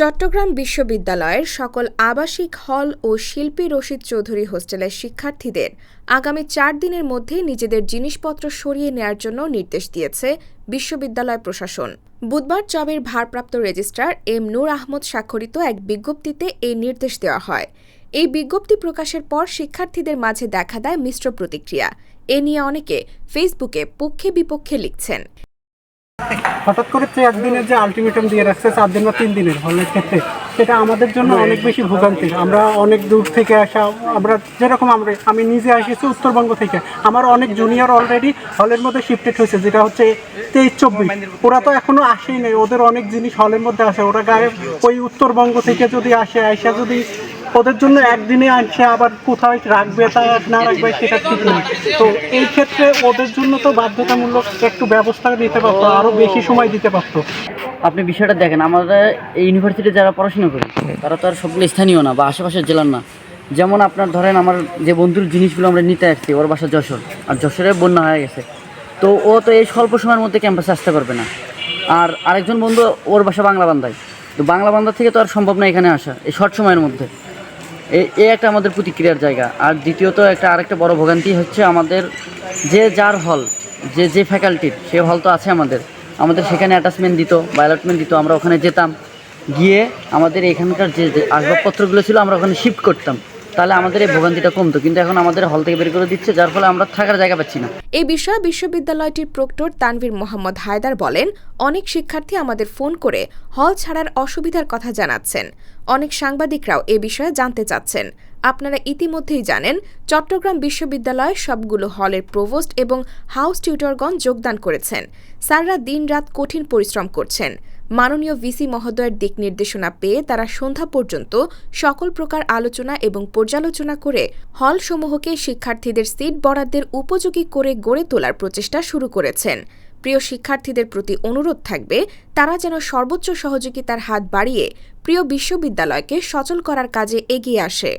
চট্টগ্রাম বিশ্ববিদ্যালয়ের সকল আবাসিক হল ও শিল্পী রশিদ চৌধুরী হোস্টেলের শিক্ষার্থীদের আগামী ৪ দিনের মধ্যে নিজেদের জিনিসপত্র সরিয়ে নেয়ার জন্য নির্দেশ দিয়েছে বিশ্ববিদ্যালয় প্রশাসন। বুধবার চবের ভারপ্রাপ্ত রেজিস্ট্রার এম নূর আহমদ স্বাক্ষরিত এক বিজ্ঞপ্তিতে এই নির্দেশ দেওয়া হয়। এই বিজ্ঞপ্তি প্রকাশের পর শিক্ষার্থীদের মাঝে দেখা দেয় মিশ্র প্রতিক্রিয়া। এ নিয়ে অনেকে ফেসবুকে পক্ষে বিপক্ষে লিখছেন। হঠাৎ করে 4 দিনের যে আলটিমেটাম দিয়ে রাখছে 4 দিন বা 3 দিনের হলের ক্ষেত্রে, সেটা আমাদের জন্য অনেক বেশি ভোগান্তির। আমরা অনেক দূর থেকে আসা, যেরকম আমি নিজে এসেছি উত্তরবঙ্গ থেকে। আমার অনেক জুনিয়র অলরেডি হলের মধ্যে শিফটেড হয়েছে, যেটা হচ্ছে 23-24। ওরা তো এখনো আসেই নেই, ওদের অনেক জিনিস হলের মধ্যে আসে। ওরা গায়ে ওই উত্তরবঙ্গ থেকে যদি আসা যদি ওদের জন্য একদিনে আসে আবার কোথায় রাখবে তা না রাখবে সেটা ঠিক নেই। তো এই ক্ষেত্রে ওদের জন্য তো বাধ্যতামূলক একটু ব্যবস্থা নিতে পারতো, আরও বেশি সময় দিতে পারতো। আপনি বিষয়টা দেখেন, আমাদের এই ইউনিভার্সিটিতে যারা পড়াশোনা করি তারা তো আর সবগুলো স্থানীয় না বা আশেপাশের জেলার না। যেমন আপনার ধরেন, আমার যে বন্ধুর জিনিসগুলো আমরা নিতে আসছি, ওর বাসা যশোর, আর যশোরে বন্যা হয়ে গেছে, তো ও তো এই স্বল্প সময়ের মধ্যে ক্যাম্পাসে আসতে পারবে না। আর আরেকজন বন্ধু, ওর বাসা বাংলাবান্ধায়, তো বাংলাবান্ধা থেকে তো আর সম্ভব না এখানে আসা এই শর্ট সময়ের মধ্যে। এই একটা আমাদের প্রতিক্রিয়ার জায়গা। আর দ্বিতীয়ত আরেকটা বড় ভোগান্তি হচ্ছে আমাদের যে যার হল, যে ফ্যাকাল্টির সে হল তো আছে আমাদের সেখানে অ্যাটাচমেন্ট দিত বা অ্যালটমেন্ট দিত। আমরা ওখানে যেতাম, গিয়ে আমাদের এখানকার যে আসবাবপত্রগুলো ছিল আমরা ওখানে শিফট করতাম, তাহলে আমাদের এই ভোগান্তিটা কমতো। কিন্তু এখন আমাদের হল থেকে বের করে দিচ্ছে, যার ফলে আমরা থাকার জায়গা পাচ্ছি না। এই বিষয়ে বিশ্ববিদ্যালয়টির প্রক্টর তানভীর মোহাম্মদ হায়দার বলেন, অনেক শিক্ষার্থী আমাদের ফোন করে হল ছাড়ার অসুবিধার কথা জানাচ্ছেন। অনেক সাংবাদিকরাও এ বিষয়ে জানতে চাচ্ছেন। আপনারা ইতিমধ্যেই জানেন, চট্টগ্রাম বিশ্ববিদ্যালয়ে সবগুলো হলের প্রভোস্ট এবং হাউস টিউটরগণ যোগদান করেছেন। স্যাররা দিন-রাত কঠিন পরিশ্রম করছেন। মাননীয় ভিসি মহোদয়ের দিক নির্দেশনা পেয়ে তারা সন্ধ্যা পর্যন্ত সকল প্রকার আলোচনা এবং পর্যালোচনা করে হলসমূহকে শিক্ষার্থীদের সিট বরাদ্দের উপযোগী করে গড়ে তোলার প্রচেষ্টা শুরু করেছেন। প্রিয় শিক্ষার্থীদের প্রতি অনুরোধ থাকবে, তারা যেন সর্বোচ্চ সহযোগিতার হাত বাড়িয়ে প্রিয় বিশ্ববিদ্যালয়কে সচল করার কাজে এগিয়ে আসে।